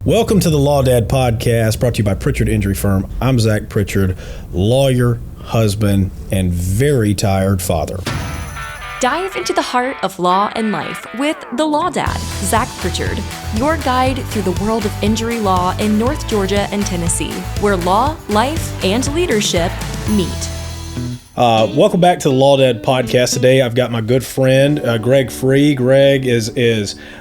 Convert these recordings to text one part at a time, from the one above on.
Welcome to the Law Dad Podcast, brought to you by Pritchard Injury Firm. I'm Zach Pritchard, lawyer, husband, and very tired father. Dive into the heart of law and life with The Law Dad, Zach Pritchard, your guide through the world of injury law in North Georgia and Tennessee, where law, life, and leadership meet. Welcome back to the Law Dad Podcast. Today I've got my good friend, Greg Free. Greg is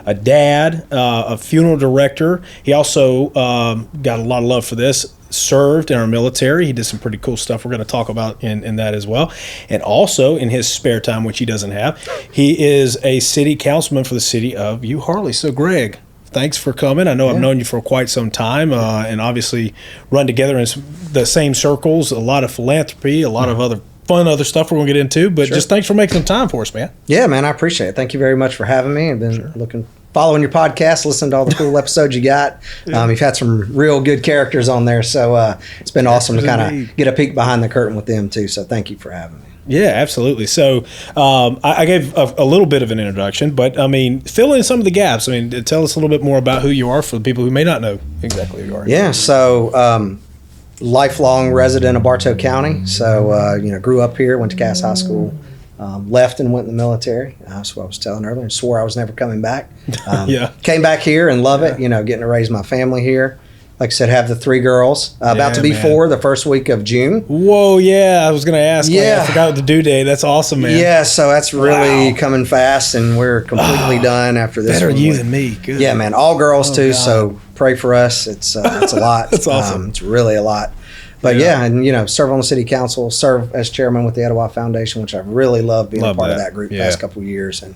a dad, a funeral director. He also got a lot of love for this, served in our military. He did some pretty cool stuff we're going to talk about in that as well. And also in his spare time, which he doesn't have, he is a city councilman for the city of Euharlee. So Greg, thanks for coming. I know I've known you for quite some time, and obviously run together in the same circles, a lot of philanthropy, a lot of other stuff we're going to get into, but just thanks for making some time for us, man. Yeah, man, I appreciate it. Thank you very much for having me. I've been following your podcast, listening to all the cool episodes you got. You've had some real good characters on there, so it's been awesome to kind of get a peek behind the curtain with them too, so thank you for having me. Yeah, absolutely. So I gave a little bit of an introduction, but I mean, fill in some of the gaps. I mean, tell us a little bit more about who you are for the people who may not know exactly who you are. Yeah, so lifelong resident of Bartow County. So, grew up here, went to Cass High School, left and went in the military. That's what I was telling earlier, and swore I was never coming back. Came back here and love it, getting to raise my family here. Like I said, have the 3 girls, about to be 4 the first week of June. Whoa, yeah, I was going to ask. I forgot the due date. That's awesome, man. Yeah, so that's really coming fast, and we're completely done after this. Better you than me. Good. Yeah, man, all girls too, so pray for us. It's a lot. That's awesome. It's really a lot. But serve on the city council, serve as chairman with the Etowah Foundation, which I really love being a part of that group the past couple of years. And,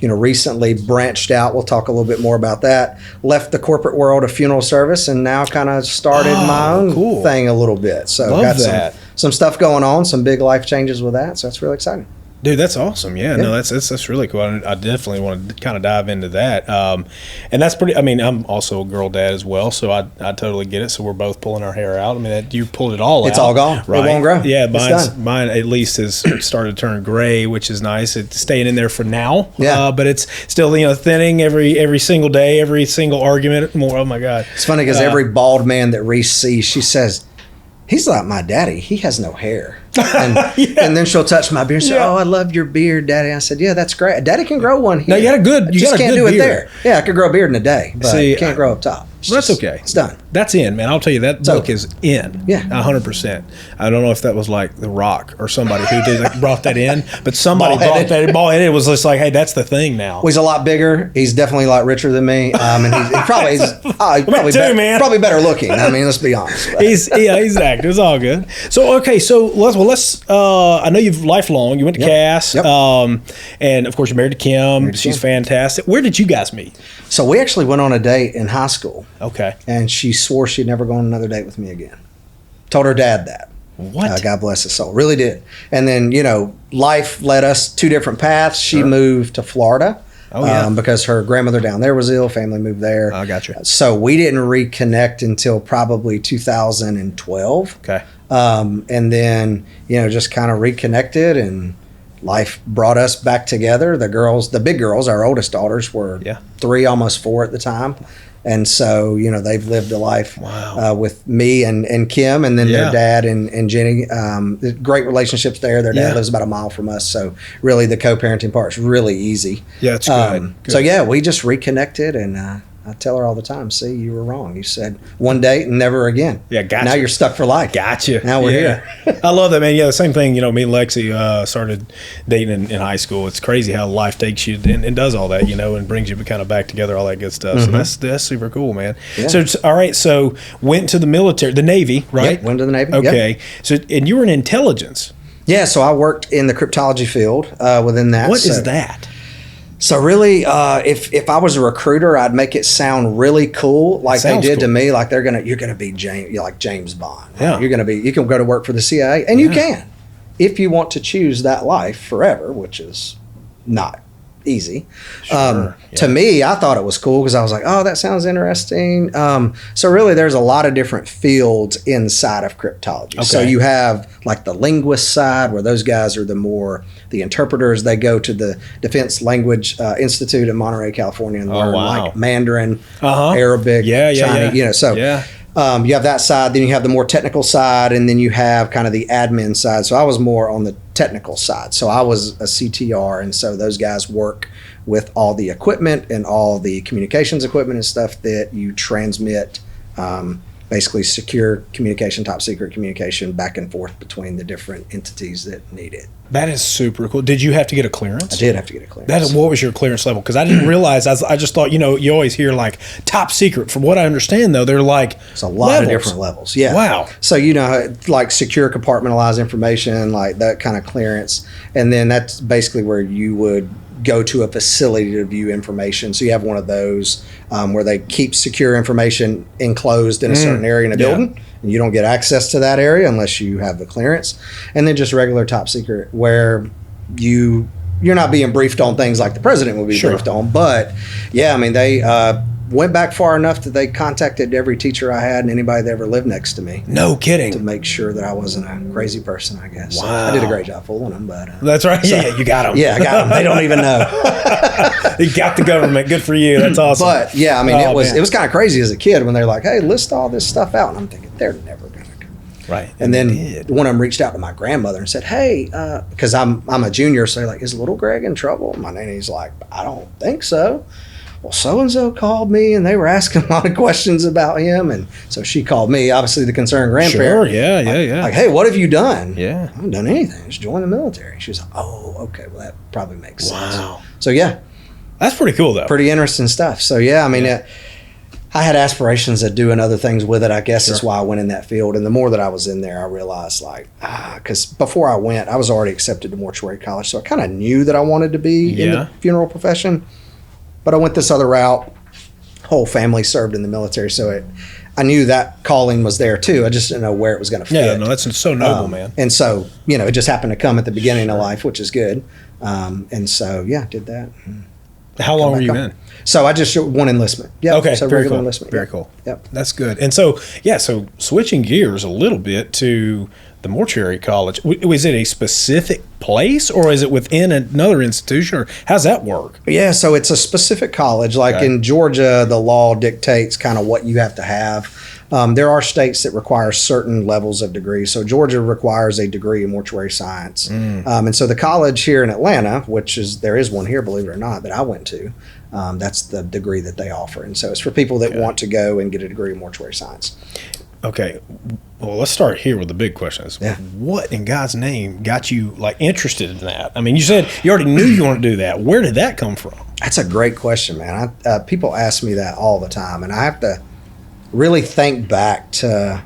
recently branched out. We'll talk a little bit more about that. Left the corporate world of funeral service and now kind of started my own thing a little bit. So got some stuff going on, some big life changes with that. So that's really exciting. Dude, that's awesome. Yeah, no, that's really cool. I definitely want to kind of dive into that. And that's pretty, I mean, I'm also a girl dad as well, so I totally get it. So we're both pulling our hair out. I mean, you pulled it all out. It's all gone. Right? It won't grow. Yeah, mine at least has started to turn gray, which is nice. It's staying in there for now. Yeah. But it's still, thinning every single day, every single argument. More. Oh, my God. It's funny because every bald man that Reese sees, she says, he's like my daddy. He has no hair. And, and then she'll touch my beard and say, oh, I love your beard, Daddy. I said, yeah, that's great. Daddy can grow one here. No, you just can't do beard. it there. Yeah, I could grow a beard in a day, but you can't grow up top. That's okay. It's done. That's in, man. I'll tell you, that book is in. Yeah. 100%. I don't know if that was like The Rock or somebody who brought that in, but somebody brought that in. Ball-headed. It was just like, hey, that's the thing now. Well, he's a lot bigger. He's definitely a lot richer than me. And he's probably better looking. I mean, let's be honest. He's active. It's all good. So, okay. So let's I know you've lifelong. You went to Cass. Yep. And of course you're married to Kim. She's fantastic. Where did you guys meet? So we actually went on a date in high school. Okay. And she swore she'd never go on another date with me again. Told her dad that. What? God bless his soul. Really did. And then, life led us 2 different paths. She moved to Florida. Because her grandmother down there was ill. Family moved there. I got you. So we didn't reconnect until probably 2012. Okay. And then, just kind of reconnected and life brought us back together. The big girls, our oldest daughters were 3, almost 4 at the time. And so, they've lived a life with me and Kim, and then their dad and Jenny. Great relationships there. Their dad lives about a mile from us. So really the co-parenting part is really easy. Yeah, it's good. So, we just reconnected, and I tell her all the time, see, you were wrong. You said one date and never again. Yeah, gotcha. Now you're stuck for life. Gotcha. Now we're here. I love that, man. Yeah, the same thing. Me and Lexi started dating in high school. It's crazy how life takes you and does all that, and brings you kind of back together, all that good stuff. So that's super cool, man. Yeah. So, all right, so went to the military, the Navy, right? Yep, went to the Navy. Okay. Yep. So, and you were in intelligence. Yeah, so I worked in the cryptology field within that. What is that? So really, if I was a recruiter, I'd make it sound really cool, like they did to me. Like you're gonna be James Bond. Right? Yeah. You can go to work for the CIA, and you can, if you want to choose that life forever, which is not easy. Sure. To me, I thought it was cool because I was like, oh, that sounds interesting. So really, there's a lot of different fields inside of cryptology. Okay. So you have like the linguist side, where those guys are the interpreters. They go to the Defense Language Institute in Monterey, California, and learn like Mandarin, Arabic, Chinese. You have that side, then you have the more technical side, and then you have kind of the admin side. So I was more on the technical side. So I was a CTR, and so those guys work with all the equipment and all the communications equipment and stuff that you transmit, basically secure communication, top secret communication back and forth between the different entities that need it. That is super cool. Did you have to get a clearance? I did have to get a clearance. What was your clearance level? Because I didn't realize. I just thought, you always hear like top secret. From what I understand, though, they're like it's a lot of different levels. Yeah. Wow. So like secure compartmentalized information, like that kind of clearance, and then that's basically where you would go to a facility to view information. So you have one of those where they keep secure information enclosed in a certain area in a building, and you don't get access to that area unless you have the clearance. And then just regular top secret, where you're not being briefed on things like the president would be briefed on. But yeah, I mean, they went back far enough that they contacted every teacher I had and anybody that ever lived next to me. No kidding. To make sure that I wasn't a crazy person, I guess. Wow. I did a great job fooling them, but... That's right. So, yeah, you got them. Yeah, I got them. They don't even know. You got the government. Good for you. That's awesome. But yeah, I mean, it was kind of crazy as a kid when they're like, hey, list all this stuff out. And I'm thinking, they're never going to come. Right. And then one of them reached out to my grandmother and said, hey, because I'm a junior, so they're like, is little Greg in trouble? My nanny's like, I don't think so. Well, so-and-so called me, and they were asking a lot of questions about him. And so she called me, obviously the concerned grandparent. Sure, yeah. Like, hey, what have you done? Yeah. I haven't done anything. Just joined the military. She was like, oh, okay, well, that probably makes sense. Wow. So, yeah. That's pretty cool, though. Pretty interesting stuff. So, yeah, I mean, I had aspirations of doing other things with it. I guess that's why I went in that field. And the more that I was in there, I realized, like, because before I went, I was already accepted to mortuary college. So I kind of knew that I wanted to be in the funeral profession. But I went this other route. Whole family served in the military, so I knew that calling was there too. I just didn't know where it was going to fit. Yeah, no, that's so noble, man. And so, it just happened to come at the beginning of life, which is good. And so, did that. How long were you in? So I just one enlistment. Yeah. Okay. So very regular cool. enlistment. Very cool. Yep. That's good. And so, so switching gears a little bit to the mortuary college, was it a specific place or is it within another institution, or how's that work? Yeah. So it's a specific college. Like in Georgia, the law dictates kind of what you have to have. There are states that require certain levels of degrees. So Georgia requires a degree in mortuary science. And so the college here in Atlanta, there is one here, believe it or not, that I went to, that's the degree that they offer. And so it's for people that want to go and get a degree in mortuary science. Okay. Well, let's start here with the big questions. Yeah. What in God's name got you interested in that? I mean, you said you already knew you wanted to do that. Where did that come from? That's a great question, man. People ask me that all the time, and I have to really think back to,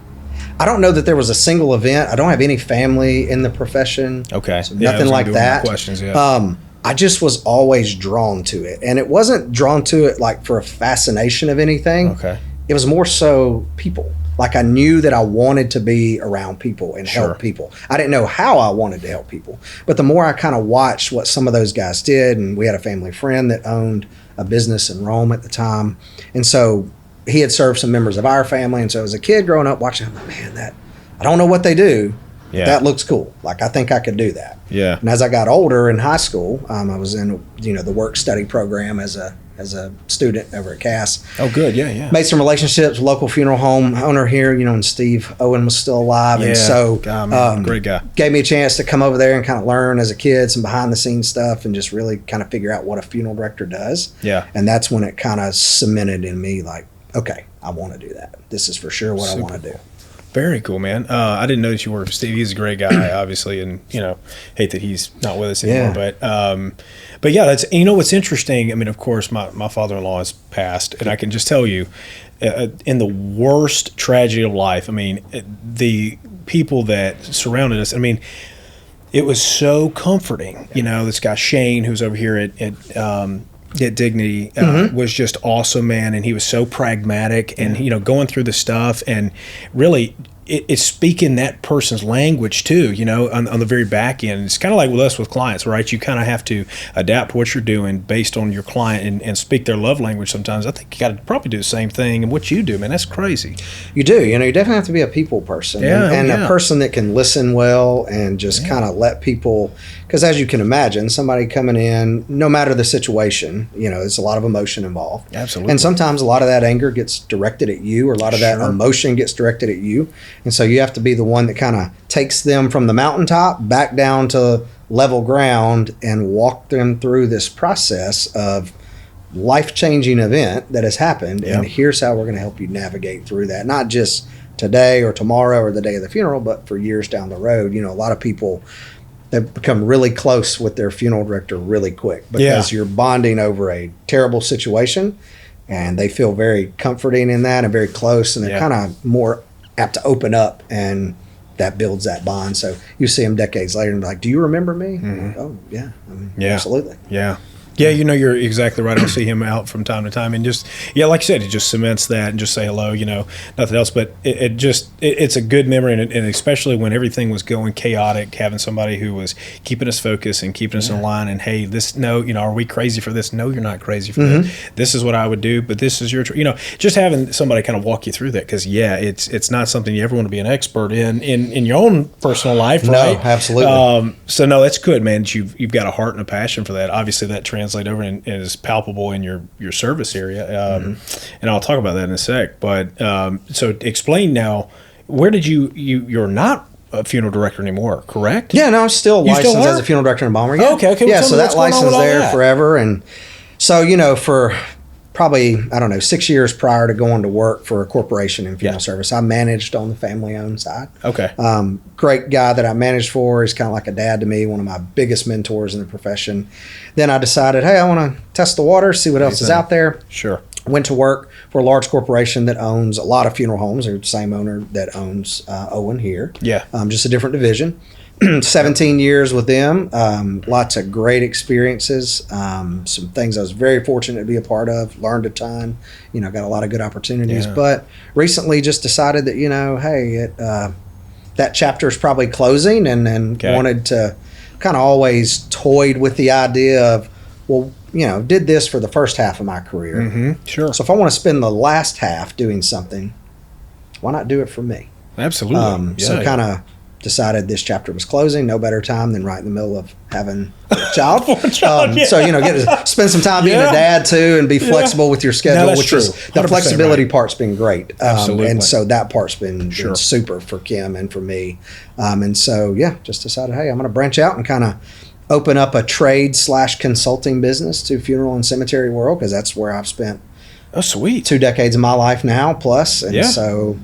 I don't know that there was a single event. I don't have any family in the profession. Okay. So nothing like that. Questions, I just was always drawn to it. And it wasn't drawn to it like for a fascination of anything. Okay. It was more so people. Like I knew that I wanted to be around people and help people. I didn't know how I wanted to help people. But the more I kind of watched what some of those guys did, and we had a family friend that owned a business in Rome at the time. And so he had served some members of our family. And so as a kid growing up watching, I'm like, man, I don't know what they do. Yeah. That looks cool. Like I think I could do that. Yeah. And as I got older in high school, I was in the work study program as a student over at Cass. Oh, good. Yeah. Made some relationships with local funeral home owner here, and Steve Owen was still alive. Yeah. And so great guy. Gave me a chance to come over there and kind of learn as a kid some behind the scenes stuff and just really kind of figure out what a funeral director does. Yeah. And that's when it kind of cemented in me like, okay, I want to do that. This is for sure what I want to do. Very cool, man. I didn't know that you worked with Steve. He's a great guy, obviously, and hate that he's not with us anymore. Yeah. But yeah, that's what's interesting. I mean, of course, my father-in-law has passed, and I can just tell you, in the worst tragedy of life, I mean, the people that surrounded us. I mean, it was so comforting. This guy Shane, who's over here at Dignity, was just awesome, man, and he was so pragmatic and going through the stuff, and really it's speaking that person's language too, on the very back end. It's kind of like with us with clients, right? You kind of have to adapt what you're doing based on your client and speak their love language sometimes. I think you got to probably do the same thing in what you do, man. That's crazy. You do. You definitely have to be a people person and a person that can listen well and just kind of let people, because as you can imagine, somebody coming in, no matter the situation, there's a lot of emotion involved. Absolutely. And sometimes a lot of that anger gets directed at you, or a lot of that emotion gets directed at you. And so you have to be the one that kind of takes them from the mountaintop back down to level ground and walk them through this process of life-changing event that has happened. And here's how we're going to help you navigate through that. Not just today or tomorrow or the day of the funeral, but for years down the road. A lot of people, they become really close with their funeral director really quick because you're bonding over a terrible situation, and they feel very comforting in that and very close, and they're kind of more apt to open up, and that builds that bond. So you see them decades later and be like, do you remember me? Like, oh, yeah. Absolutely. Yeah. Yeah, you're exactly right. I'll see him out from time to time, and just like you said, it just cements that, and just say hello, nothing else. But it's a good memory, and especially when everything was going chaotic, having somebody who was keeping us focused and keeping us in line. And hey, are we crazy for this? No, you're not crazy for that. This is what I would do, but this is your, just having somebody kind of walk you through that, because it's not something you ever want to be an expert in your own personal life, right? No, absolutely. So no, that's good, man. You've got a heart and a passion for that. Obviously, that translates over and is palpable in your service area, and I'll talk about that in a sec. But so explain now, where did you're not a funeral director anymore, correct? Yeah, no, I'm still licensed as a funeral director in Balmer. Yeah. Okay. Yeah, so that license there forever, and so for probably 6 years prior to going to work for a corporation in funeral service, I managed on the family-owned side. Okay. Great guy that I managed for. He's kind of like a dad to me, one of my biggest mentors in the profession. Then I decided, hey, I want to test the water, see what else is out there. Sure. Went to work for a large corporation that owns a lot of funeral homes. They're the same owner that owns Owen here. Yeah. Just a different division. 17 years with them, lots of great experiences, some things I was very fortunate to be a part of, learned a ton, got a lot of good opportunities, but recently just decided that, hey, that chapter is probably closing, and wanted to kind of always toyed with the idea of, well, did this for the first half of my career. Mm-hmm. Sure. So if I want to spend the last half doing something, why not do it for me? Absolutely. So kind of decided this chapter was closing. No better time than right in the middle of having a child. So get to spend some time being a dad too, and be flexible with your schedule, which is the flexibility part's been great. Absolutely. And so that part's been super for Kim and for me. And so just decided, hey, I'm going to branch out and kind of open up a trade/consulting business to funeral and cemetery world, because that's where I've spent 2 decades of my life now plus. And so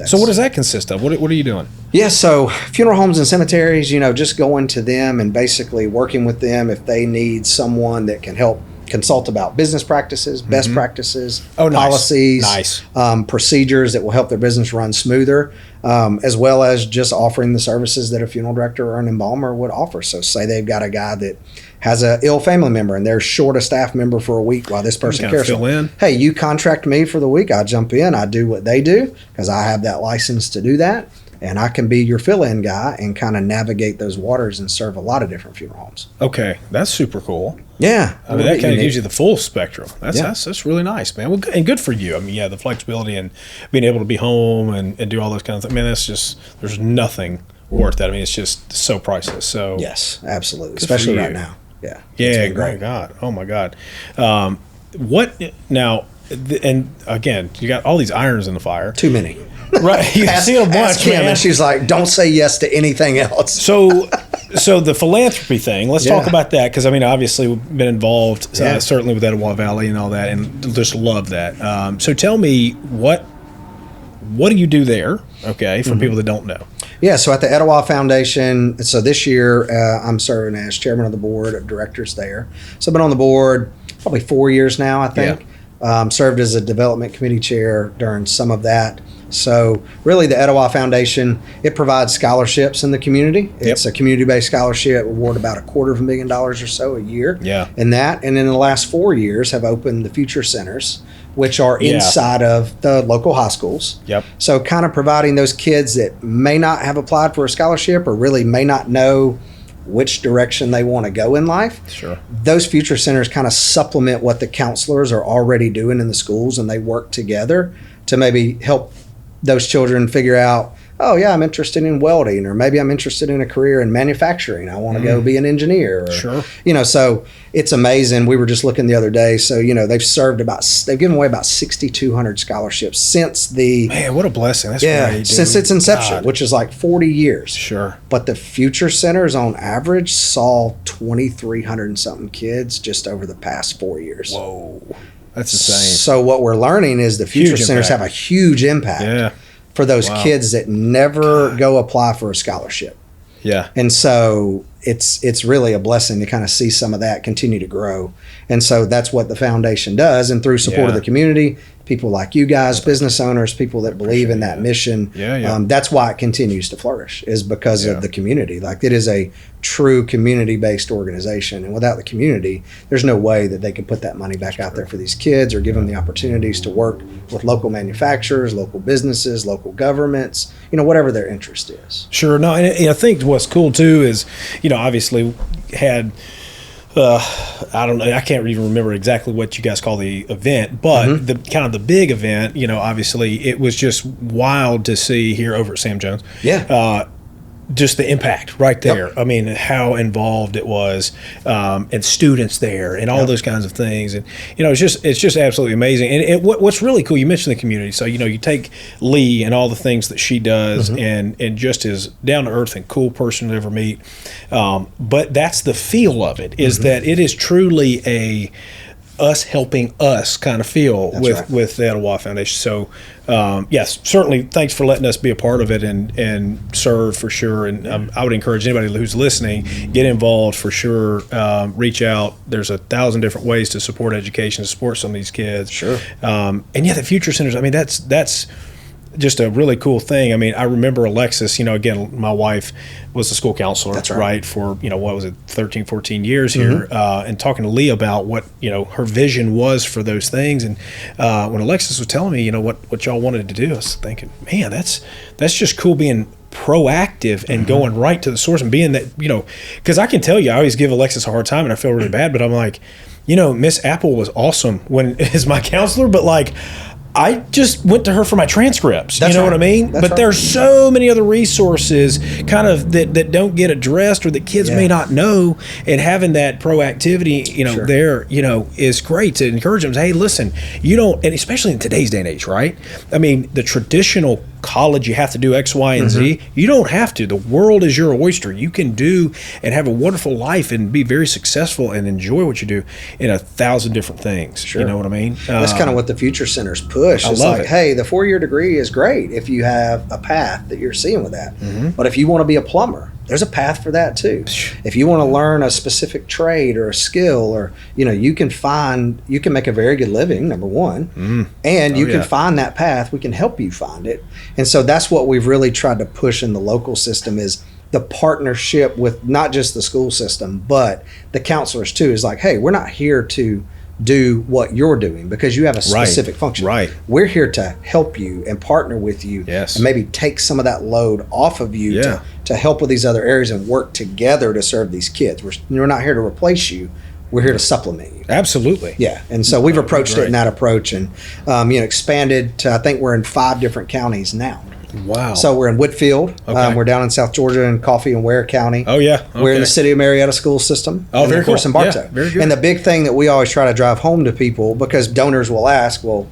so what does that consist of? What are you doing? Yeah, so funeral homes and cemeteries, just going to them and basically working with them if they need someone that can help consult about business practices, best practices, policies, procedures that will help their business run smoother, as well as just offering the services that a funeral director or an embalmer would offer. So say they've got a guy that has a ill family member and they're short a staff member for a week while this person cares for them. Hey, you contract me for the week. I jump in. I do what they do because I have that license to do that. And I can be your fill-in guy and kind of navigate those waters and serve a lot of different funeral homes. Okay, that's super cool. Yeah. I mean, that kind of gives you the full spectrum. That's really nice, man. Well, and good for you. I mean, the flexibility and being able to be home and do all those kinds of things. Man, that's just, there's nothing worth that. I mean, it's just so priceless. So yes, absolutely. Especially right now. Yeah. Yeah, great. Oh my God. What now, and again, you got all these irons in the fire. Too many. Right, you see a bunch, Kim, man. And she's like, "Don't say yes to anything else." So the philanthropy thing. Let's talk about that, because I mean, obviously, we've been involved certainly with Etowah Valley and all that, and just love that. So tell me, what do you do there? Okay, for people that don't know. Yeah, so at the Etowah Foundation, so this year I'm serving as chairman of the board of directors there. So I've been on the board probably 4 years now, I think. Served as a development committee chair during some of that. So really the Etowah Foundation, it provides scholarships in the community. It's a community-based scholarship, award about $250,000 or so a year in that. And in the last 4 years have opened the Future Centers which are inside of the local high schools. Yep. So kind of providing those kids that may not have applied for a scholarship or really may not know which direction they want to go in life. Sure. Those future centers kind of supplement what the counselors are already doing in the schools, and they work together to maybe help those children figure out, oh yeah, I'm interested in welding, or maybe I'm interested in a career in manufacturing. I want to go be an engineer. Or, sure. So it's amazing. We were just looking the other day. So, they've given away about 6,200 scholarships since Man, what a blessing. That's great, dude. since its inception, God. which is like 40 years. Sure. But the future centers on average saw 2,300 and something kids just over the past 4 years. Whoa. That's insane. So what we're learning is the future Huge centers impact. have a huge impact for those kids that never go apply for a scholarship. Yeah. And so it's really a blessing to kind of see some of that continue to grow. And so that's what the foundation does. And through support of the community, people like you guys, business owners, people that believe in that mission, that's why it continues to flourish, is because of the community. Like, it is a true community-based organization. And without the community, there's no way that they can put that money back out there for these kids or give them the opportunities to work with local manufacturers, local businesses, local governments, whatever their interest is. Sure. No, and I think what's cool too is, obviously had, I don't know, I can't even remember exactly what you guys call the event, but the kind of the big event, obviously it was just wild to see here over at Sam Jones. Yeah. Just the impact right there. Yep. I mean, how involved it was, and students there, and all those kinds of things, and it's just absolutely amazing. And what's really cool, you mentioned the community. So you take Lee and all the things that she does, and just is down to earth and cool person to ever meet. But that's the feel of it, is that it is truly a us helping us kind of feel with the Etowah Foundation. So yes, certainly thanks for letting us be a part of it and serve for sure. And I would encourage anybody who's listening, get involved for sure. Reach out. There's 1,000 different ways to support education, to support some of these kids. Sure. And the future centers, I mean, that's just a really cool thing. I mean, I remember Alexis, again, my wife was a school counselor, that's right, for, what was it, 13, 14 years here, and talking to Lee about what, her vision was for those things. And when Alexis was telling me, what y'all wanted to do, I was thinking, man, that's just cool, being proactive and going right to the source, and being that, because I can tell you, I always give Alexis a hard time and I feel really bad, but I'm like, Miss Apple was awesome as my counselor, but like, I just went to her for my transcripts. That's what I mean? That's but there's so many other resources kind of that don't get addressed, or that kids may not know, and having that proactivity, there, is great to encourage them. Hey, listen, and especially in today's day and age, right? I mean, the traditional college, you have to do X, Y, and Z. You don't have to. The world is your oyster. You can do and have a wonderful life and be very successful and enjoy what you do in 1,000 different things. Sure. You know what I mean? That's kind of what the future centers push. It's like, hey, the 4-year degree is great if you have a path that you're seeing with that. But if you want to be a plumber, there's a path for that too. If you want to learn a specific trade or a skill, or you can make a very good living, number one, and you can find that path. We can help you find it. And so that's what we've really tried to push in the local system, is the partnership with not just the school system, but the counselors too. Is like, hey, we're not here to do what you're doing because you have a specific function. Right. We're here to help you and partner with you, and maybe take some of that load off of you to help with these other areas and work together to serve these kids. We're not here to replace you. We're here to supplement you. Absolutely. Yeah. And so we've approached it in that approach, and expanded to, I think we're in 5 different counties now. Wow. So we're in Whitfield. We're down in South Georgia in Coffee and Ware County. Oh, yeah. Okay. We're in the City of Marietta school system. Oh, and very of course cool. in Bartow. Yeah, very good. And the big thing that we always try to drive home to people, because donors will ask, well,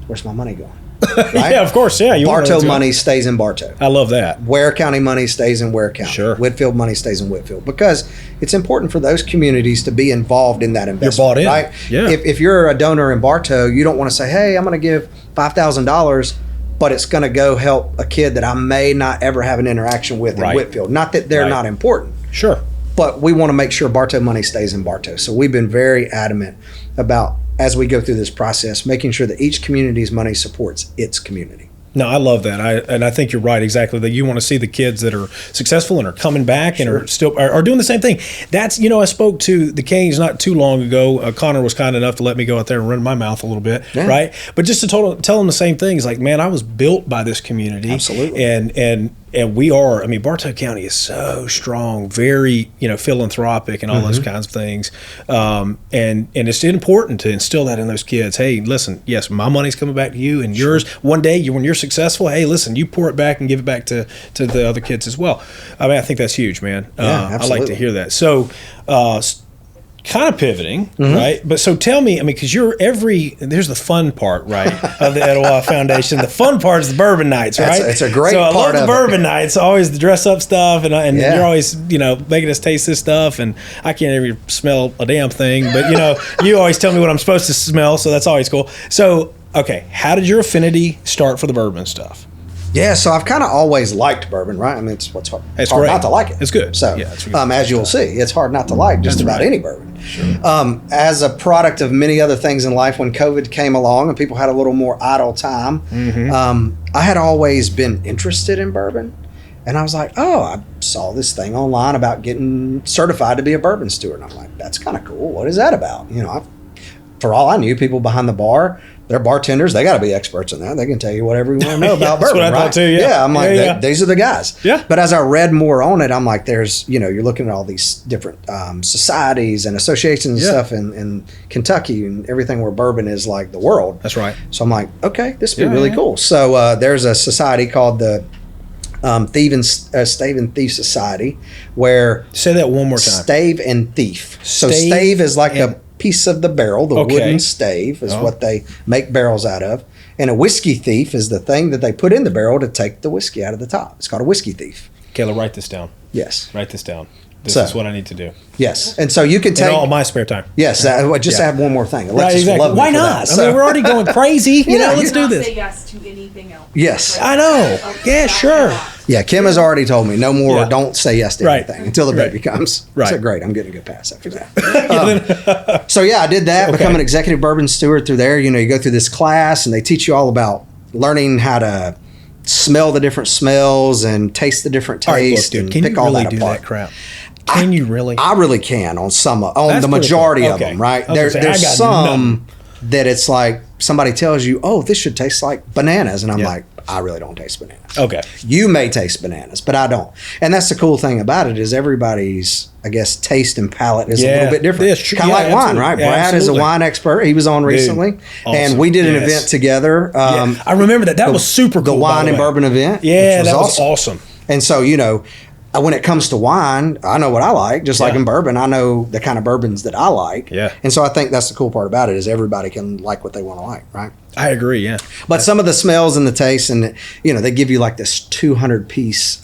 where's my money going? Right? Yeah, of course. Yeah. Bartow money stays in Bartow. I love that. Ware County money stays in Ware County. Sure. Whitfield money stays in Whitfield, because it's important for those communities to be involved in that investment. You're bought in. Right? Yeah. If you're a donor in Bartow, you don't want to say, hey, I'm going to give $5,000, but it's going to go help a kid that I may not ever have an interaction with in Whitfield. Not that they're not important. Sure. But we want to make sure Bartow money stays in Bartow. So we've been very adamant about, as we go through this process, making sure that each community's money supports its community. No, I love that. I think you're right, exactly, that you want to see the kids that are successful and are coming back and are still are doing the same thing. That's, I spoke to the Kings not too long ago. Connor was kind enough to let me go out there and run my mouth a little bit, right? But just to tell them the same thing. It's like, man, I was built by this community. Absolutely. And we are, Bartow County is so strong, very, philanthropic and all those kinds of things. And it's important to instill that in those kids. Hey, listen, yes, my money's coming back to you and yours. One day, when you're successful, hey, listen, you pour it back and give it back to the other kids as well. I think that's huge, man. I like to hear that. So, kind of pivoting, right? But so tell me, because there's the fun part, right, of the Etowah Foundation. The fun part is the bourbon nights, right? It's a great part of it. So I love the bourbon nights, always the dress up stuff, and you're always, making us taste this stuff, and I can't even smell a damn thing, but you always tell me what I'm supposed to smell, so that's always cool. So, okay, how did your affinity start for the bourbon stuff? Yeah, so I've kind of always liked bourbon, right? It's hard not to like it. It's good. So, as you'll see, it's hard not to like just about any bourbon. Sure. As a product of many other things in life, when COVID came along and people had a little more idle time, I had always been interested in bourbon. And I was like, I saw this thing online about getting certified to be a bourbon steward. And I'm like, that's kind of cool. What is that about? For all I knew, people behind the bar, they're bartenders. They got to be experts in that. They can tell you whatever you want to know about bourbon. That's what I thought too. Yeah, I'm like, these are the guys. Yeah. But as I read more on it, I'm like, there's, you're looking at all these different societies and associations and stuff in Kentucky and everything where bourbon is like the world. That's right. So I'm like, okay, this would be really cool. So there's a society called the Stave and Thief Society, where say that one more time. Stave and Thief. So stave is like a piece of the barrel, the wooden stave is what they make barrels out of, and a whiskey thief is the thing that they put in the barrel to take the whiskey out of the top. It's called a whiskey thief. Kayla, write this down. Yes, write this down. This is what I need to do. Yes, and so you can take in all my spare time. Yes, just add one more thing. Alexis exactly. love Why not? So, we're already going crazy. Let's do this. Say yes to anything else. Yes, I know. Yeah, sure. Yeah, Kim has already told me no more. Don't say yes to anything until the baby comes. Right. So great. I'm getting a good pass after that. So I did that. Become an executive bourbon steward through there. You go through this class and they teach you all about learning how to smell the different smells and taste the different tastes and pick all that apart. Can you really do that crap? Can you really? I really can on the majority of them, right? There's some that it's like somebody tells you, this should taste like bananas. And I'm like, I really don't taste bananas. Okay. You may taste bananas, but I don't. And that's the cool thing about it is everybody's, I guess, taste and palate is a little bit different. Kind of like wine, right? Brad is a wine expert. He was on recently. Awesome. And we did an event together. I remember that. That was super cool. The wine and bourbon event. Yeah, that was awesome. And so, when it comes to wine, I know what I like. Just like in bourbon, I know the kind of bourbons that I like. Yeah. And so I think that's the cool part about it is everybody can like what they want to like, right? I agree, yeah. But some of the smells and the tastes and, they give you like this 200-piece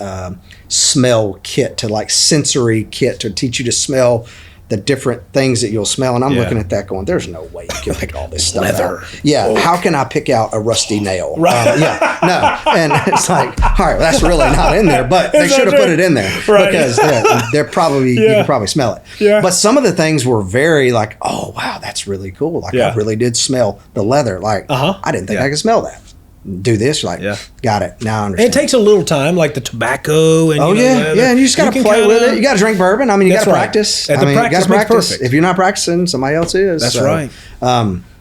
smell kit to like sensory kit to teach you to smell the different things that you'll smell. And I'm looking at that going, there's no way you can pick all this stuff leather. out. Yeah. How can I pick out a rusty nail? Right. No. And it's like, all right, that's really not in there, but they should have put it in there because they're probably, you can probably smell it. Yeah. But some of the things were very like, oh, wow, that's really cool. Like I really did smell the leather. Like I didn't think I could smell that. Do this, got it. Now I understand. And it takes a little time, like the tobacco and and you just got to play with it. You got to drink bourbon. You got to practice. You got to practice. If you're not practicing, somebody else is. That's right.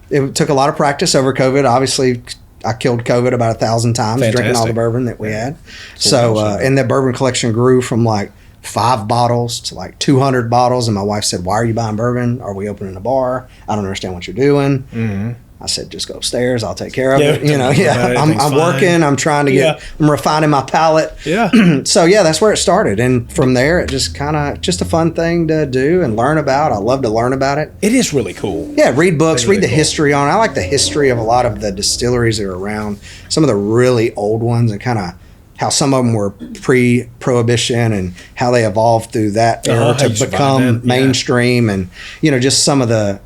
It took a lot of practice over COVID. Obviously, I killed COVID about 1,000 times drinking all the bourbon that we had. So, and that bourbon collection grew from like 5 bottles to like 200 bottles. And my wife said, "Why are you buying bourbon? Are we opening a bar? I don't understand what you're doing." Mm-hmm. I said, just go upstairs. I'll take care of it. I'm working. I'm trying to get, I'm refining my palate. Yeah. So that's where it started. And from there, it just just a fun thing to do and learn about. I love to learn about it. It is really cool. Yeah. Read books, read the history on it. I like the history of a lot of the distilleries that are around, some of the really old ones and kind of how some of them were pre-prohibition and how they evolved through that era to become mainstream and, just some of the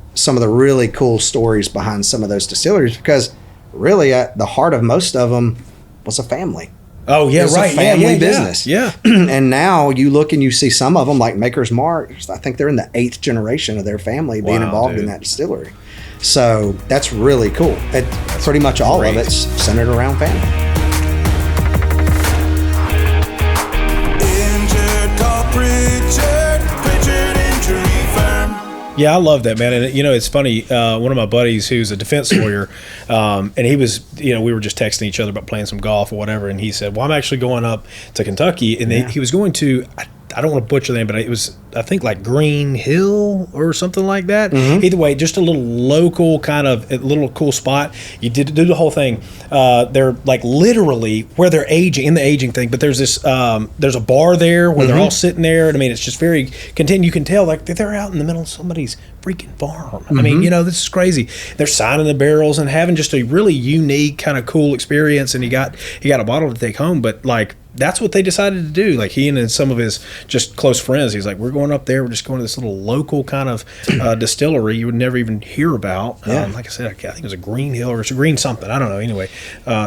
really cool stories behind some of those distilleries because really at the heart of most of them was a family. Oh, yeah, right. It's a family business. Yeah. And now you look and you see some of them like Maker's Mark. I think they're in the 8th generation of their family being involved in that distillery. So that's really cool. Pretty much all of it's centered around family. Yeah, I love that, man. And, it's funny. One of my buddies who's a defense lawyer, and he was, we were just texting each other about playing some golf or whatever. And he said, well, I'm actually going up to Kentucky. And he was going to, I don't want to butcher the name, but it was, I think, like Green Hill or something like that. Mm-hmm. Either way, just a little local kind of a little cool spot. You do the whole thing. They're like literally where they're aging, in the aging thing, but there's this, there's a bar there where they're all sitting there. And I mean, it's just very content. You can tell like they're out in the middle of somebody's freaking farm. I mean, this is crazy. They're signing the barrels and having just a really unique kind of cool experience. And he got a bottle to take home, but like, that's what they decided to do. Like he and some of his just close friends, he's like, we're going up there. We're just going to this little local kind of distillery you would never even hear about. Yeah. Like I said, I think it was a Green Hill or it's a Green something. I don't know. Anyway,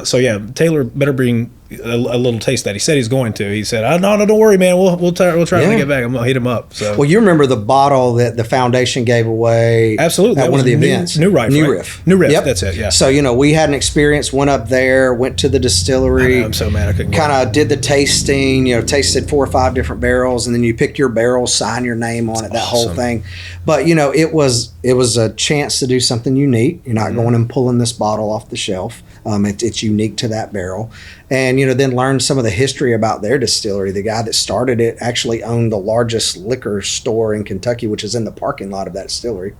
so yeah, Taylor better bring a little taste of that. He said he's going to. He said, no, don't worry, man. We'll try when we get back. I'm gonna hit him up. So. Well, you remember the bottle that the foundation gave away? Absolutely. At one of the events. New Riff. Yep. That's it. Yeah. So we had an experience. Went up there. Went to the distillery. I'm so mad I couldn't. Kind of did the tasting. Tasted 4 or 5 different barrels, and then you pick your barrel, sign your name on it. That whole thing. But it was a chance to do something unique. You're not going and pulling this bottle off the shelf. It's unique to that barrel. And, then learn some of the history about their distillery. The guy that started it actually owned the largest liquor store in Kentucky, which is in the parking lot of that distillery.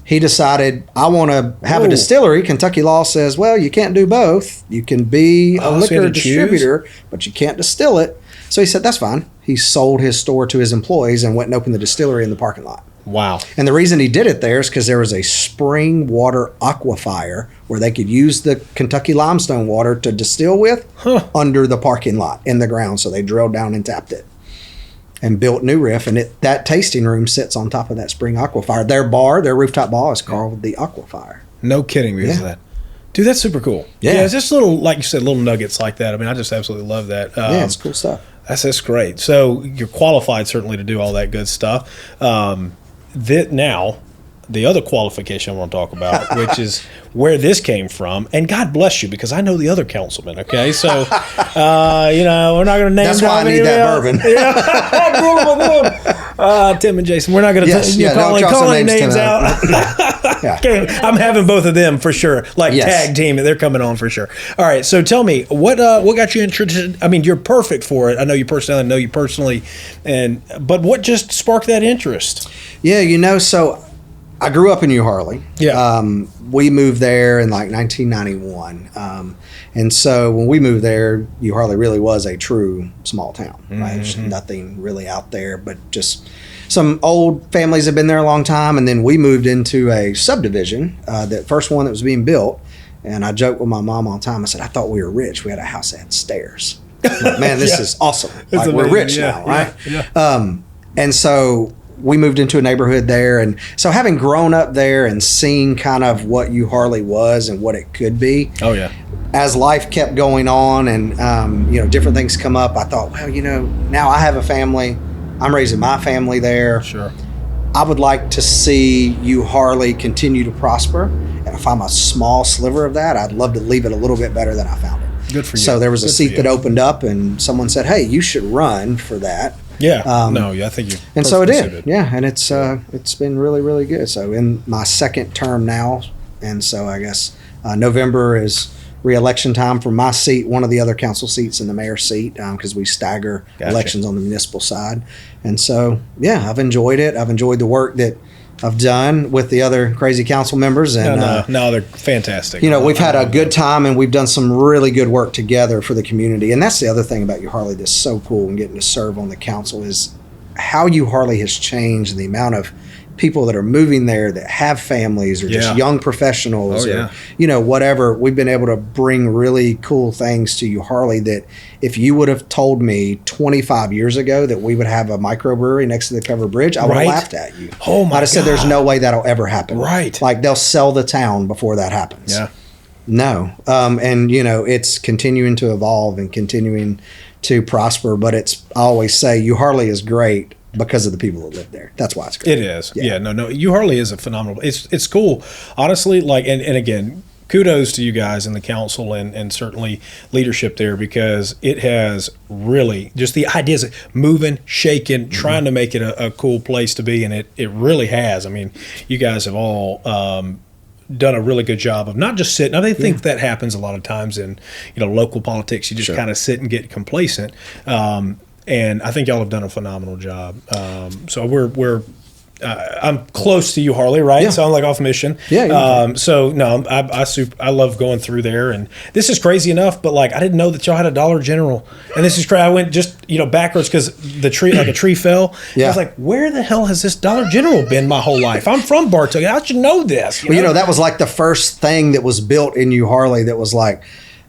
He decided, I want to have a distillery. Kentucky law says, well, you can't do both. You can be a liquor distributor, but you can't distill it. So he said, that's fine. He sold his store to his employees and went and opened the distillery in the parking lot. Wow. And the reason he did it there is because there was a spring water aquifer where they could use the Kentucky limestone water to distill with under the parking lot in the ground. So they drilled down and tapped it and built New Riff. And that tasting room sits on top of that spring aquifer. Their rooftop bar is called the Aquifer. No kidding because of that. Dude, that's super cool. Yeah. It's just little, like you said, little nuggets like that. I mean, I just absolutely love that. It's cool stuff. That's great. So you're qualified certainly to do all that good stuff. Now, the other qualification I want to talk about, which is where this came from, and God bless you, because I know the other councilman, okay? So, we're not going to name That's why I need that bourbon. Tim and Jason, we're not going to call any names out. I'm having both of them for sure, tag team, and they're coming on for sure. All right, so tell me, what got you interested? I mean, you're perfect for it. I know you personally, but what just sparked that interest? Yeah, so I grew up in Euharlee. Yeah. We moved there in 1991. And so when we moved there, Euharlee really was a true small town, right? There's nothing really out there, but just some old families have been there a long time. And then we moved into a subdivision, the first one that was being built. And I joked with my mom all the time. I said, I thought we were rich. We had a house that had stairs. Like, man, this is awesome. We're rich now, right? Yeah. And so we moved into a neighborhood there. And so having grown up there and seeing kind of what Euharlee was and what it could be. Oh, yeah. As life kept going on and, different things come up, I thought, well, now I have a family. I'm raising my family there. Sure. I would like to see Euharlee continue to prosper. And if I'm a small sliver of that, I'd love to leave it a little bit better than I found it. Good for you. So there was a seat that opened up and someone said, hey, you should run for that. Yeah. I think you. And so it did. Yeah. And it's been really, really good. So in my second term now. And so I guess November is re-election time for my seat, one of the other council seats in the mayor's seat, because we stagger elections on the municipal side. And so, I've enjoyed it. I've enjoyed the work that I've done with the other crazy council members. And no, they're fantastic. We've had a good time and we've done some really good work together for the community. And that's the other thing about Euharlee that's so cool and getting to serve on the council is how Euharlee has changed and the amount of people that are moving there that have families or just young professionals or whatever. We've been able to bring really cool things to Euharlee that if you would have told me 25 years ago that we would have a microbrewery next to the covered bridge, I would have laughed at you. Oh my God. I'd have said there's no way that'll ever happen. Right. Like they'll sell the town before that happens. Yeah. No. And it's continuing to evolve and continuing to prosper, but I always say Euharlee is great because of the people that live there. That's why it's great. It is. Yeah. No. Euharlee is a phenomenal. It's cool. Honestly, and again, kudos to you guys in the council and certainly leadership there, because it has really just the ideas of moving, shaking, trying to make it a cool place to be, and it really has. I mean, you guys have all done a really good job of not just sitting. I think that happens a lot of times in local politics. You just kind of sit and get complacent. And I think y'all have done a phenomenal job. So we're I'm close to Euharlee, right? So I'm like off mission. So no, I love going through there, and this is crazy enough. But like, I didn't know that y'all had a Dollar General, and this is crazy. I went just backwards because the tree, like a tree fell. I was like, where the hell has this Dollar General been my whole life? I'm from Bartow. I should know this. Well, that was like the first thing that was built in Euharlee that was like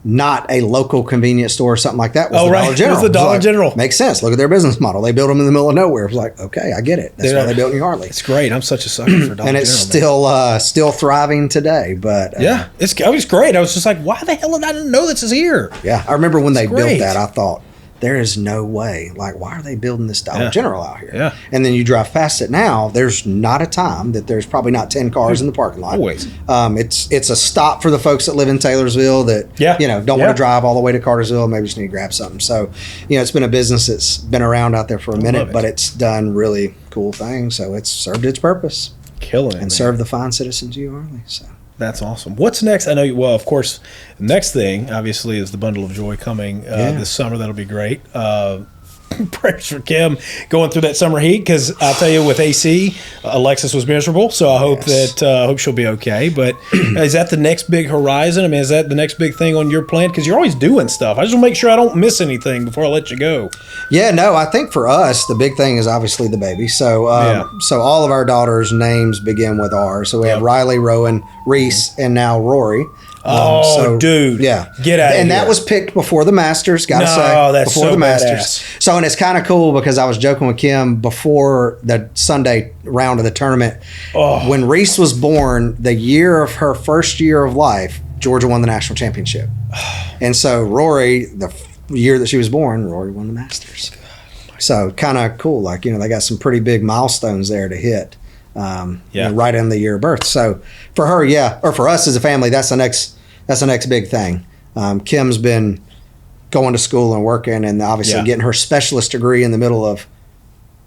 not a local convenience store or something like that. Was the Dollar General. It was the Dollar General. Makes sense. Look at their business model. They built them in the middle of nowhere. It was like, okay, I get it. That's why they built in Euharlee. It's great. I'm such a sucker for Dollar General. And it's still thriving today. But it was great. I was just like, why the hell did I didn't know this is here? Yeah, I remember when they built that, I thought, there is no way. Like, why are they building this Dollar General out here? Yeah. And then you drive past it now, there's not a time that there's probably not 10 cars in the parking lot. Always. It's a stop for the folks that live in Taylorsville that, don't want to drive all the way to Cartersville. Maybe just need to grab something. So, it's been a business that's been around out there for a minute, but it's done really cool things. So it's served its purpose. Killing it, and served the fine citizens of Euharlee. So. That's awesome. What's next? I know of course, the next thing, obviously, is the Bundle of Joy coming this summer. That'll be great. Prayers for Kim going through that summer heat, because I'll tell you, with AC, Alexis was miserable. So I hope hope she'll be okay. But is that the next big horizon? I mean, is that the next big thing on your plan? Because you're always doing stuff. I just want to make sure I don't miss anything before I let you go. Yeah, no, I think for us, the big thing is obviously the baby. So so all of our daughters' names begin with R. So we have Riley, Rowan, Reese, and now Rory. Dude. Yeah. Get out of here. And that was picked before the Masters, gotta say. That's before so the Masters. badass. So, and it's kind of cool because I was joking with Kim before the Sunday round of the tournament. When Reese was born, the year of her first year of life, Georgia won the national championship. And so Rory, the year that she was born, Rory won the Masters. So kind of cool. Like, they got some pretty big milestones there to hit. Right in the year of birth. So for her, or for us as a family, that's the next big thing. Kim's been going to school and working, and obviously getting her specialist degree in the middle of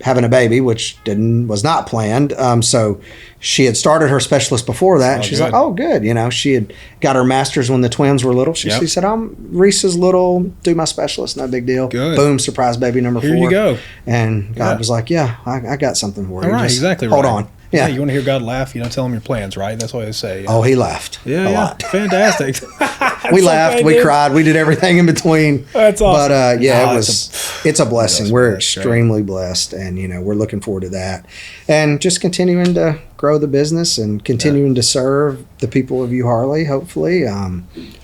having a baby, which was not planned. So she had started her specialist before that. And she's like, oh, good. She had got her master's when the twins were little. She said, Reese is little, do my specialist, no big deal. Good. Boom, surprise baby number 4. Here you go. And God was like, I got something for you. All right, exactly. Hold on. Yeah, you want to hear God laugh? Tell him your plans, right? That's what I say. Oh, he laughed. A lot. Fantastic. We laughed, we cried, we did everything in between. That's awesome. But it's a blessing. We're extremely blessed, and we're looking forward to that, and just continuing to grow the business and continuing to serve the people of Euharlee. Hopefully,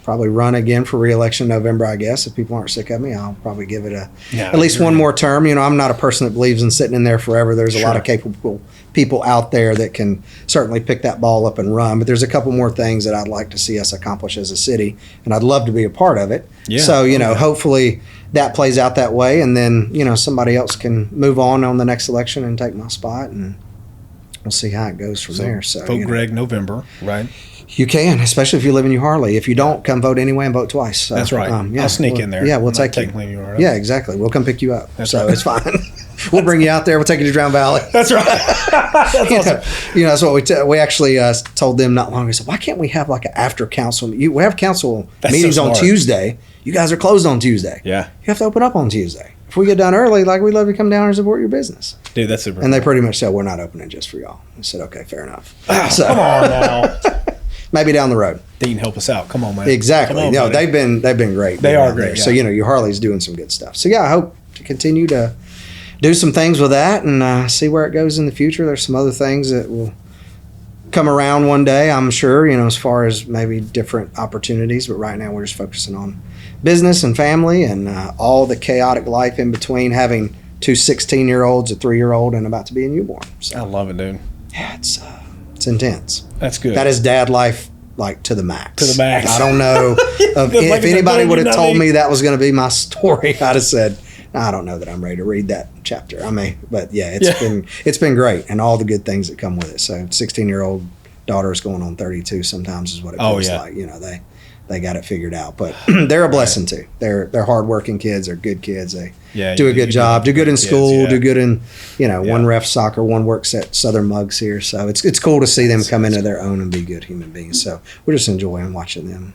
probably run again for re-election in November. I guess if people aren't sick of me, I'll probably give it at least one more term. I'm not a person that believes in sitting in there forever. There's a lot of capable people out there that can certainly pick that ball up and run, but there's a couple more things that I'd like to see us accomplish as a city, and I'd love to be a part of it. So hopefully that plays out that way, and then somebody else can move on the next election and take my spot, and we'll see how it goes from there. So vote Greg November, right? You can, especially if you live in Euharlee. If you don't, come vote anyway and vote twice. So, that's right. I'll sneak in there. Yeah, we'll take you. Yeah, exactly. We'll come pick you up. It's fine. We'll bring you out there. We'll take you to Drown Valley. That's right. That's awesome. That's what we actually told them not long ago. So why can't we have like an after council? We have council meetings on Tuesday. You guys are closed on Tuesday. Yeah. You have to open up on Tuesday. If we get done early, we'd love to come down and support your business. Dude, that's super. And they pretty much said, we're not opening just for y'all. I said, okay, fair enough. Come on now. Maybe down the road. Dean, help us out. Come on, man. Exactly. On, they've been great. They are great. So Euharlee's doing some good stuff. So I hope to continue to do some things with that and see where it goes in the future. There's some other things that will come around one day, I'm sure. As far as maybe different opportunities. But right now we're just focusing on business and family and all the chaotic life in between, having 2 16-year-olds, a 3-year-old, and about to be a newborn. So I love it, dude. Yeah, it's intense. That's good. That is dad life, to the max. To the max. I don't know if anybody would have told me that was going to be my story. I'd have said, I don't know that I'm ready to read that chapter. But it's been great, and all the good things that come with it. So 16-year-old daughter's going on 32 sometimes is what it feels like. You know, they got it figured out. But they're a blessing too. They're hardworking kids. They're good kids. They do a good job. Do good in school. Do good in, you know, one ref soccer, one works at Southern Mugs here. So it's cool to see them come into their own and be good human beings. So we're just enjoying watching them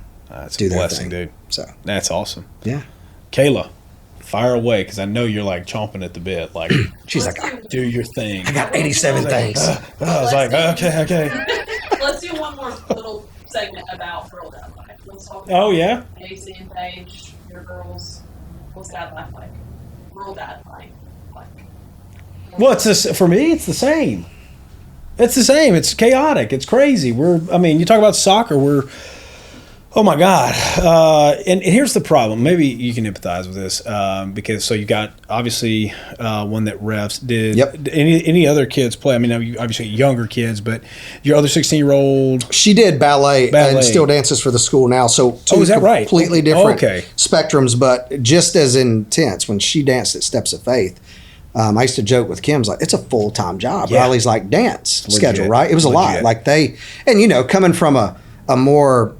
do their thing. Dude. So that's awesome. Yeah. Kayla, fire away, because I know you're like chomping at the bit. Like she's like, do your thing. I got 87 things. I was like, okay. Let's do one more little segment about Girl Dad Life. Let's talk about AC and Paige, your girls. What's Dad Life like? Girl Dad Life like? Well, it's this, for me, it's the same. It's the same. It's chaotic. It's crazy. You talk about soccer, oh my God. And here's the problem. Maybe you can empathize with this because so you got obviously one that refs. Did any other kids play? I mean, obviously younger kids, but your other 16-year-old. She did ballet and still dances for the school now. So two is that right? Completely different spectrums, but just as intense. When she danced at Steps of Faith, I used to joke with Kim's like, it's a full-time job. Yeah. Riley's like dance schedule, right? It was a lot. Like coming from a more